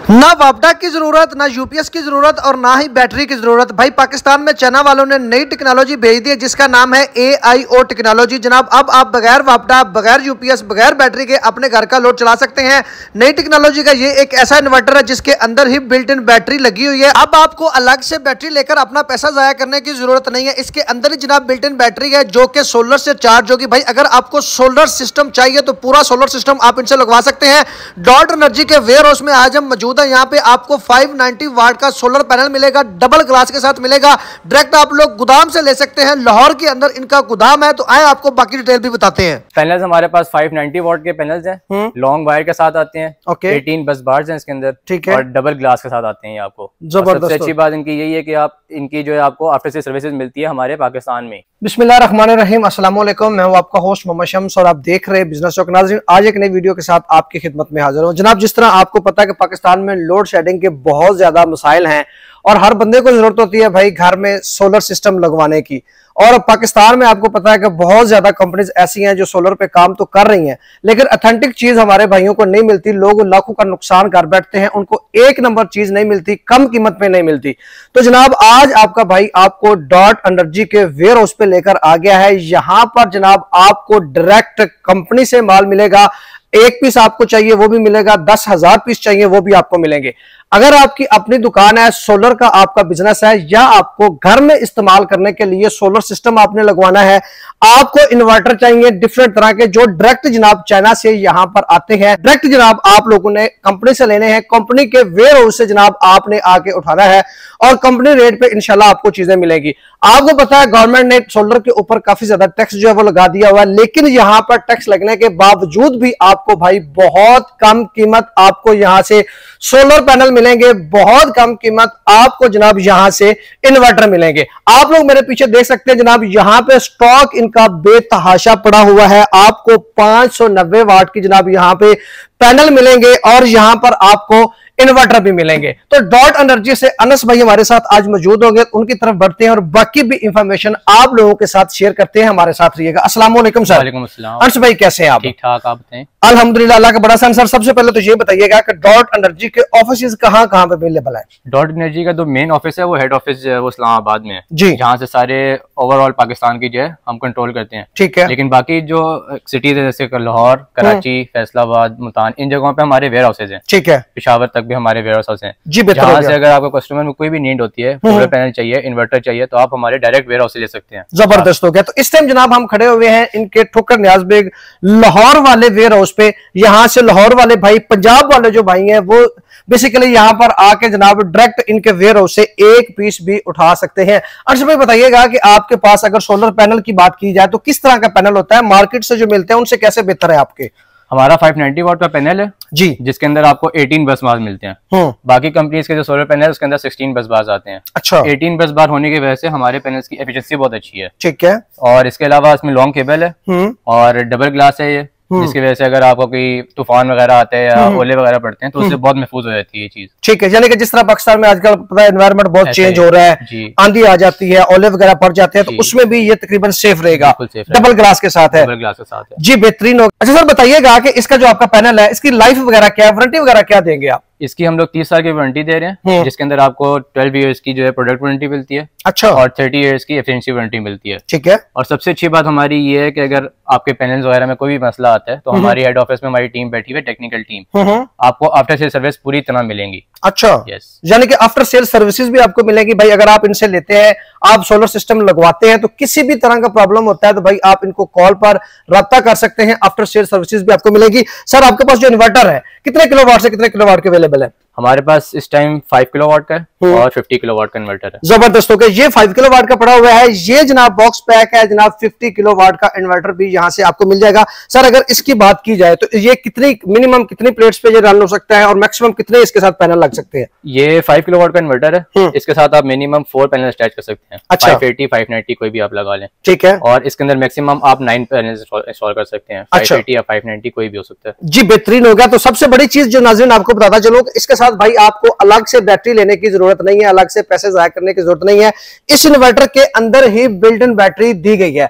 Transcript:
ना वापडा की जरूरत, ना यूपीएस की जरूरत और ना ही बैटरी की जरूरत। भाई पाकिस्तान में चाइना वालों ने नई टेक्नोलॉजी भेज दी है जिसका नाम है AIO टेक्नोलॉजी। जनाब अब आप बगैर वापडा, बगैर यूपीएस, बगैर बैटरी के अपने घर का लोड चला सकते हैं। नई टेक्नोलॉजी का ये एक ऐसा इन्वर्टर है जिसके अंदर ही बिल्ट इन बैटरी लगी हुई है। अब आपको अलग से बैटरी लेकर अपना पैसा जाया करने की जरूरत नहीं है। इसके अंदर ही जनाब बिल्ट इन बैटरी है जो कि सोलर से चार्ज होगी। भाई अगर आपको सोलर सिस्टम चाहिए तो पूरा सोलर सिस्टम आप इनसे लगवा सकते हैं। डॉट एनर्जी के वेयर हाउस में आज हम मौजूद है। यहाँ पे आपको 590 वाट का सोलर पैनल मिलेगा, डबल ग्लास के साथ मिलेगा। डायरेक्ट आप लोग गोदाम से ले सकते हैं। लाहौर के अंदर इनका गोदाम है। तो आए आपको बाकी डिटेल भी बताते हैं। पैनल्स हमारे पास 590 वाट के पैनल्स हैं, लॉन्ग वायर के साथ आते हैं। 18 बस बार्स हैं इसके अंदर, ठीक है, और डबल ग्लास के साथ आते हैं। ये आपको सबसे अच्छी बात इनकी यही है कि आप इनकी जो है आपको आफ्टर सेल सर्विसेज मिलती है हमारे पाकिस्तान में। बिस्मिल्लाहिर्रहमानिर्रहीम, अस्सलाम वालेकुम। मैं हूं आपका होस्ट मोहम्मद शम्स और आप देख रहे हैं बिजनेस चौक। नाज़रीन, आज एक नई वीडियो के साथ आपकी खिदमत में हाजिर हूं। जनाब, जिस तरह आपको पता है कि पाकिस्तान में लोड शेडिंग के बहुत ज्यादा मसाइल हैं और हर बंदे को जरूरत होती है भाई घर में सोलर सिस्टम लगवाने की। और पाकिस्तान में आपको पता है कि बहुत ज्यादा कंपनीज ऐसी हैं जो सोलर पे काम तो कर रही हैं, लेकिन ऑथेंटिक चीज हमारे भाइयों को नहीं मिलती। लोग लाखों का नुकसान कर बैठते हैं, उनको एक नंबर चीज नहीं मिलती, कम कीमत पे नहीं मिलती। तो जनाब आज आपका भाई आपको डॉट एनर्जी के वेयर हाउस पे लेकर आ गया है। यहां पर जनाब आपको डायरेक्ट कंपनी से माल मिलेगा। एक पीस आपको चाहिए वो भी मिलेगा, 10,000 पीस चाहिए वो भी आपको मिलेंगे। अगर आपकी अपनी दुकान है, सोलर का आपका बिजनेस है, या आपको घर में इस्तेमाल करने के लिए सोलर सिस्टम आपने लगवाना है, आपको इन्वर्टर चाहिए डिफरेंट तरह के जो डायरेक्ट जनाब चाइना से यहां पर आते हैं। डायरेक्ट जनाब आप लोगों ने कंपनी से लेने हैं, कंपनी के वेयर हाउस से जनाब आपने आके उठाना है और कंपनी रेट पे इंशाल्लाह आपको चीजें मिलेगी। आपको पता है गवर्नमेंट ने सोलर के ऊपर काफी ज्यादा टैक्स जो है वो लगा दिया हुआ है, लेकिन यहां पर टैक्स लगने के बावजूद भी आपको भाई बहुत कम कीमत आपको यहां से सोलर पैनल मिलेंगे, बहुत कम कीमत आपको जनाब यहां से इन्वर्टर मिलेंगे। आप लोग मेरे पीछे देख सकते हैं जनाब, यहां पे स्टॉक इनका बेतहाशा पड़ा हुआ है। आपको 590 वाट की जनाब यहां पे पैनल मिलेंगे और यहां पर आपको इन्वर्टर भी मिलेंगे। तो डॉट एनर्जी से अनस भाई हमारे साथ आज मौजूद होंगे, उनकी तरफ बढ़ते हैं और बाकी भी इंफॉर्मेशन आप लोगों के साथ शेयर करते हैं। हमारे साथ रहिएगा। अस्सलाम वालेकुम सर। वालेकुम अस्सलाम। अनस भाई कैसे हैं आप? ठीक ठाक, आप बताएं। अल्हम्दुलिल्लाह, अल्लाह का बड़ा सन। सर सबसे पहले तो ये बताइएगा कि डॉट एनर्जी के ऑफिस कहां कहां पे अवेलेबल है? डॉट एनर्जी का जो मेन ऑफिस है वो हेड ऑफिस जो है वो इस्लामाबाद में है जी, जहाँ से सारे ओवरऑल पाकिस्तान की जो है हम कंट्रोल करते हैं। ठीक है। लेकिन बाकी जो सिटीज है जैसे लाहौर, कराची, फैसलाबाद, मुल्तान, इन जगहों पे हमारे वेयर हाउसेज हैं। ठीक है। पेशावर तक भी हमारे वेयर हाउस हैं जी। जहाँ से अगर आपको कस्टमर में कोई भी नीड होती है, सोलर पैनल चाहिए, इन्वर्टर चाहिए, तो आप हमारे डायरेक्ट वेयर हाउस से ले सकते हैं। जबरदस्त हो गया। तो इस टाइम जनाब हम खड़े हुए हैं इनके ठोकर न्याज बेग लाहौर वाले वेयर हाउस पे। यहां से लाहौर वाले भाई, पंजाब वाले जो भाई हैं वो बेसिकली यहां पर आके जनाब डायरेक्ट इनके वेयर हाउस से एक पीस भी उठा सकते हैं। अर्श भाई बताइएगा कि आपके पास अगर सोलर पैनल की बात की जाए तो किस तरह का पैनल होता है, मार्केट से जो मिलते हैं उनसे कैसे बेहतर है आपके? हमारा 590 वाट का पैनल है जी, जिसके अंदर आपको 18 बस बार मिलते हैं। बाकी कंपनीज के जो सोलर पैनल है उसके अंदर 16 बस बार आते हैं। अच्छा। 18 बस बार होने की वजह से हमारे पैनल्स की एफिशिएंसी बहुत अच्छी है। ठीक है। और इसके अलावा इसमें लॉन्ग केबल है और डबल ग्लास है ये, जिसकी वजह से अगर आपको कोई तूफान वगैरह आते हैं या ओले वगैरह पड़ते हैं तो उससे बहुत महफूज हो जाती है ये चीज। ठीक है। यानी कि जिस तरह पाकिस्तान में आजकल पता है एनवायरनमेंट बहुत चेंज हो रहा है, आंधी आ जाती है, ओले वगैरह पड़ जाते हैं, तो उसमें भी ये तकरीबन सेफ रहेगा। डबल ग्लास के साथ है। डबल ग्लास के साथ है जी, बेहतरीन होगा। अच्छा सर बताइएगा कि इसका जो आपका पैनल है इसकी लाइफ वगैरह क्या, वारंटी वगैरह क्या देंगे आप? इसकी हम लोग 30 साल की वारंटी दे रहे हैं, जिसके अंदर आपको 12 ईयर्स की जो है प्रोडक्ट वारंटी मिलती है। अच्छा। और 30 ईयर्स की एफिशिएंसी वारंटी मिलती है। ठीक है। और सबसे अच्छी बात हमारी ये है कि अगर आपके पैनल्स वगैरह में कोई भी मसला आता है तो हमारी हेड ऑफिस में हमारी टीम बैठी हुई है, टेक्निकल टीम, आपको आफ्टर सेल सर्विस पूरी तरह मिलेंगी। अच्छा। यस। यानी कि आफ्टर सेल सर्विसेज भी आपको मिलेगी। भाई अगर आप इनसे लेते हैं, आप सोलर सिस्टम लगवाते हैं, तो किसी भी तरह का प्रॉब्लम होता है तो भाई आप इनको कॉल पर राब्ता कर सकते हैं, आफ्टर सेल सर्विसेज भी आपको मिलेगी। सर आपके पास जो इन्वर्टर है कितने किलोवाट से कितने किलोवाट के अवेलेबल है? हमारे पास इस टाइम 5 किलोवाट का और 50 किलोवाट का इन्वर्टर है। जबरदस्त हो गया। ये 5 किलोवाट का पड़ा हुआ है, ये जनाब बॉक्स पैक है जनाब। 50 किलोवाट का इन्वर्टर भी यहां से आपको मिल जाएगा। सर अगर इसकी बात की जाए तो ये कितनी मिनिमम कितनी प्लेट्स पे ये रन हो सकता है और मैक्सिमम कितने इसके साथ पैनल लग सकते हैं? ये 5 किलोवाट का इन्वर्टर है, इसके साथ आप मिनिमम 4 पैनल अटैच कर सकते हैं। अच्छा। 580, 590 कोई भी आप लगा लें। ठीक है। और इसके अंदर मैक्सिमम आप 9 पैनल इंस्टॉल कर सकते हैं। 580 या 590 कोई भी हो सकता है जी, बेहतरीन हो गया। तो सबसे बड़ी चीज जो नाज़रीन आपको बताता चलो, इसके साथ भाई आपको अलग से बैटरी लेने की जरूरत नहीं है, अलग से पैसे जाया करने की जरूरत नहीं है। इस इन्वर्टर के अंदर ही बिल्ट इन बैटरी दी गई है।